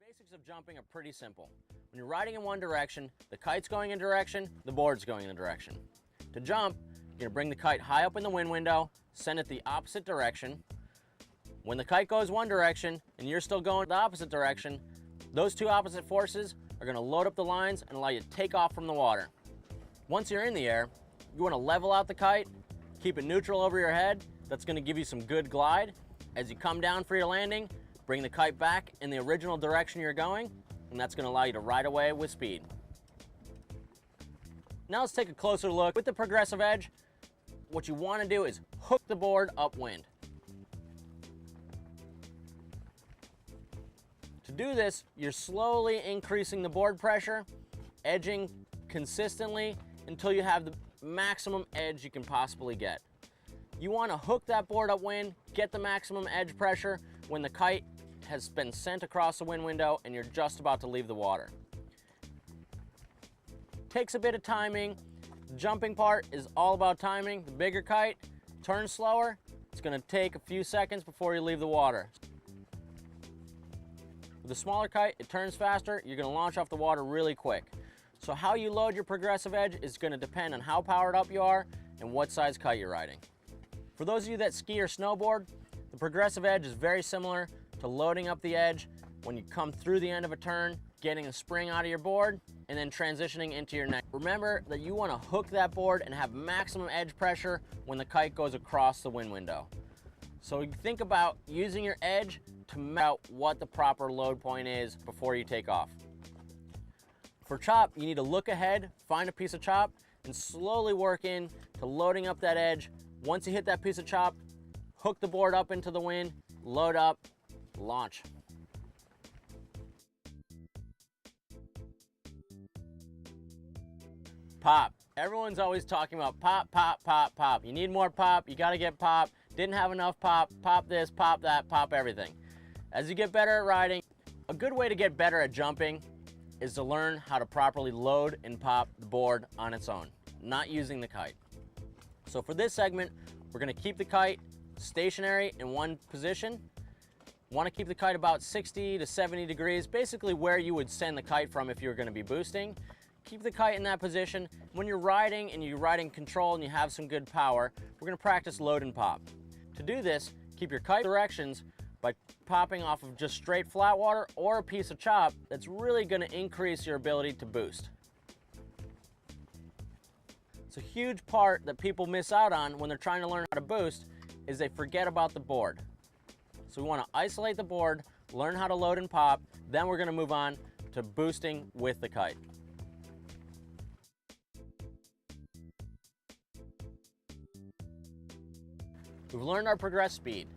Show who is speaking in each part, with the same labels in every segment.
Speaker 1: Basics of jumping are pretty simple. When you're riding in one direction, the kite's going in a direction, the board's going in a direction. To jump, you're gonna bring the kite high up in the wind window, send it the opposite direction. When the kite goes one direction and you're still going the opposite direction, those two opposite forces are gonna load up the lines and allow you to take off from the water. Once you're in the air, you wanna level out the kite, keep it neutral over your head. That's gonna give you some good glide. As you come down for your landing, bring the kite back in the original direction you're going, and that's gonna allow you to ride away with speed. Now let's take a closer look. With the progressive edge, what you wanna do is hook the board upwind. To do this, you're slowly increasing the board pressure, edging consistently until you have the maximum edge you can possibly get. You wanna hook that board upwind, get the maximum edge pressure when the kite has been sent across the wind window and you're just about to leave the water. Takes a bit of timing. The jumping part is all about timing. The bigger kite turns slower. It's gonna take a few seconds before you leave the water. With the smaller kite, it turns faster. You're gonna launch off the water really quick. So how you load your progressive edge is gonna depend on how powered up you are and what size kite you're riding. For those of you that ski or snowboard, the progressive edge is very similar to loading up the edge when you come through the end of a turn, getting a spring out of your board, and then transitioning into your neck. Remember that you want to hook that board and have maximum edge pressure when the kite goes across the wind window. So think about using your edge to map out what the proper load point is before you take off. For chop, you need to look ahead, find a piece of chop, and slowly work in to loading up that edge. Once you hit that piece of chop, hook the board up into the wind, load up, launch. Pop. Everyone's always talking about pop, pop, pop, pop. You need more pop, you gotta get pop. Didn't have enough pop, pop this, pop that, pop everything. As you get better at riding, a good way to get better at jumping is to learn how to properly load and pop the board on its own, not using the kite. So for this segment, we're gonna keep the kite stationary in one position. Want to keep the kite about 60 to 70 degrees, basically where you would send the kite from if you were going to be boosting. Keep the kite in that position. When you're riding and you're riding control and you have some good power, we're going to practice load and pop. To do this, keep your kite directions by popping off of just straight flat water or a piece of chop. That's really going to increase your ability to boost. It's a huge part that people miss out on when they're trying to learn how to boost is they forget about the board. So we want to isolate the board, learn how to load and pop, then we're going to move on to boosting with the kite. We've learned our progress speed.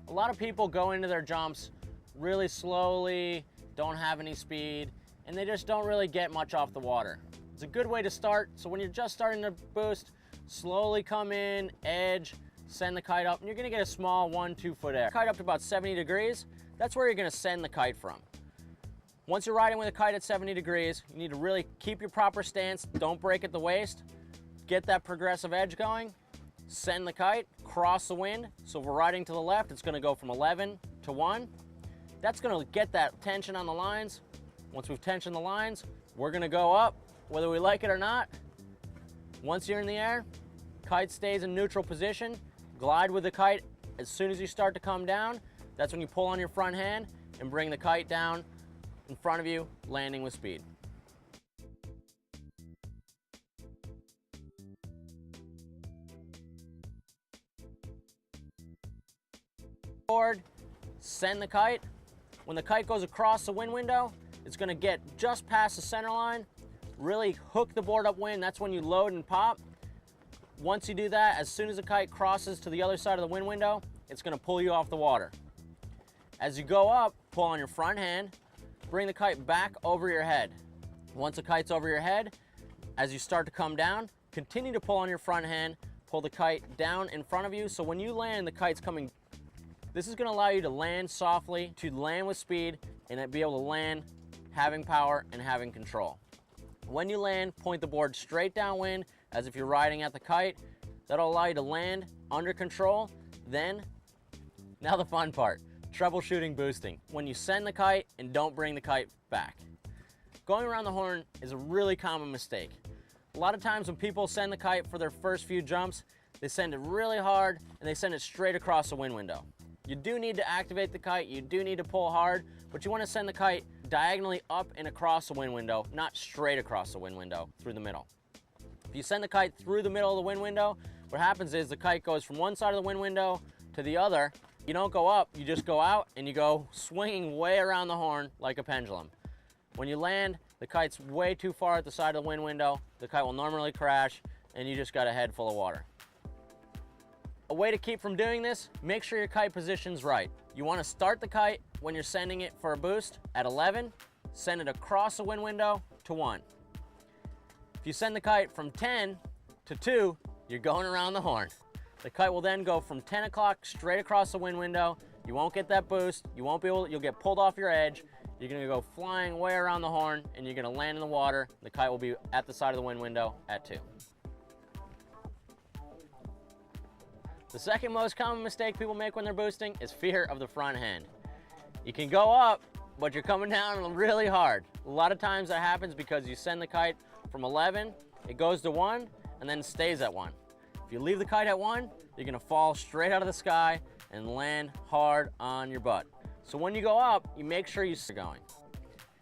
Speaker 1: A lot of people go into their jumps really slowly, don't have any speed, and they just don't really get much off the water. It's a good way to start, so when you're just starting to boost, slowly come in, edge, send the kite up, and you're gonna get a small 1-2 foot air. Kite up to about 70 degrees, that's where you're gonna send the kite from. Once you're riding with a kite at 70 degrees, you need to really keep your proper stance, don't break at the waist, get that progressive edge going, send the kite, cross the wind. So if we're riding to the left, it's gonna go from 11 to 1. That's gonna get that tension on the lines. Once we've tensioned the lines, we're gonna go up, whether we like it or not. Once you're in the air, kite stays in neutral position. Glide with the kite. As soon as you start to come down, that's when you pull on your front hand and bring the kite down in front of you, landing with speed. Board, send the kite. When the kite goes across the wind window, it's gonna get just past the center line. Really hook the board upwind. That's when you load and pop. Once you do that, as soon as the kite crosses to the other side of the wind window, it's gonna pull you off the water. As you go up, pull on your front hand, bring the kite back over your head. Once the kite's over your head, as you start to come down, continue to pull on your front hand, pull the kite down in front of you, so when you land, the kite's coming. This is gonna allow you to land softly, to land with speed, and be able to land having power and having control. When you land, point the board straight downwind as if you're riding at the kite. That'll allow you to land under control. Then, now the fun part. Troubleshooting boosting, when you send the kite and don't bring the kite back. Going around the horn is a really common mistake. A lot of times when people send the kite for their first few jumps, they send it really hard and they send it straight across the wind window. You do need to activate the kite, you do need to pull hard, but you want to send the kite diagonally up and across the wind window, not straight across the wind window through the middle. If you send the kite through the middle of the wind window, what happens is the kite goes from one side of the wind window to the other. You don't go up, you just go out and you go swinging way around the horn like a pendulum. When you land, the kite's way too far at the side of the wind window, the kite will normally crash and you just got a head full of water. A way to keep from doing this, make sure your kite position's right. You want to start the kite when you're sending it for a boost at 11, send it across the wind window to 1. If you send the kite from 10 to 2, you're going around the horn. The kite will then go from 10 o'clock straight across the wind window. You won't get that boost, you'll get pulled off your edge, you're gonna go flying way around the horn and you're gonna land in the water. The kite will be at the side of the wind window at 2. The second most common mistake people make when they're boosting is fear of the front hand. You can go up, but you're coming down really hard. A lot of times that happens because you send the kite from 11, it goes to 1, and then stays at 1. If you leave the kite at 1, you're gonna fall straight out of the sky and land hard on your butt. So when you go up, you make sure you're going.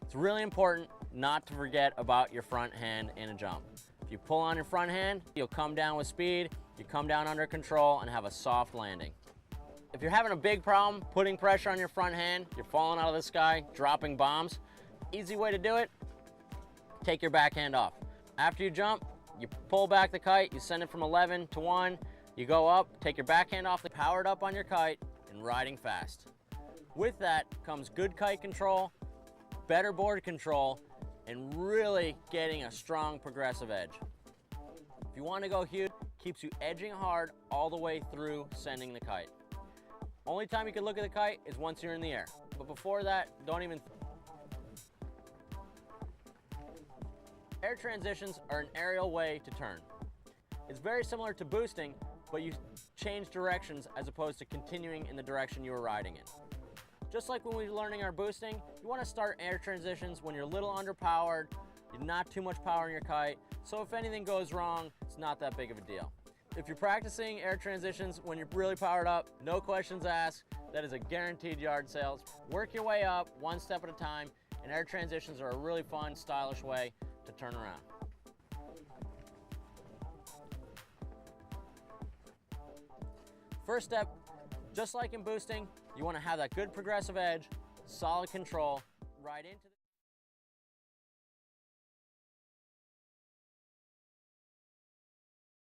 Speaker 1: It's really important not to forget about your front hand in a jump. If you pull on your front hand, you'll come down with speed, you come down under control and have a soft landing. If you're having a big problem putting pressure on your front hand, you're falling out of the sky, dropping bombs, easy way to do it, take your backhand off. After you jump, you pull back the kite, you send it from 11 to 1, you go up, take your backhand off, power it up on your kite, and riding fast. With that comes good kite control, better board control, and really getting a strong progressive edge. If you want to go huge, keeps you edging hard all the way through sending the kite. Only time you can look at the kite is once you're in the air. But before that, don't even. Air transitions are an aerial way to turn. It's very similar to boosting, but you change directions as opposed to continuing in the direction you were riding in. Just like when we were learning our boosting, you want to start air transitions when you're a little underpowered, you're not too much power in your kite, so if anything goes wrong, it's not that big of a deal. If you're practicing air transitions when you're really powered up, no questions asked, that is a guaranteed yard sale. Work your way up one step at a time, and air transitions are a really fun, stylish way to turn around. First step, just like in boosting, you want to have that good progressive edge, solid control, right into the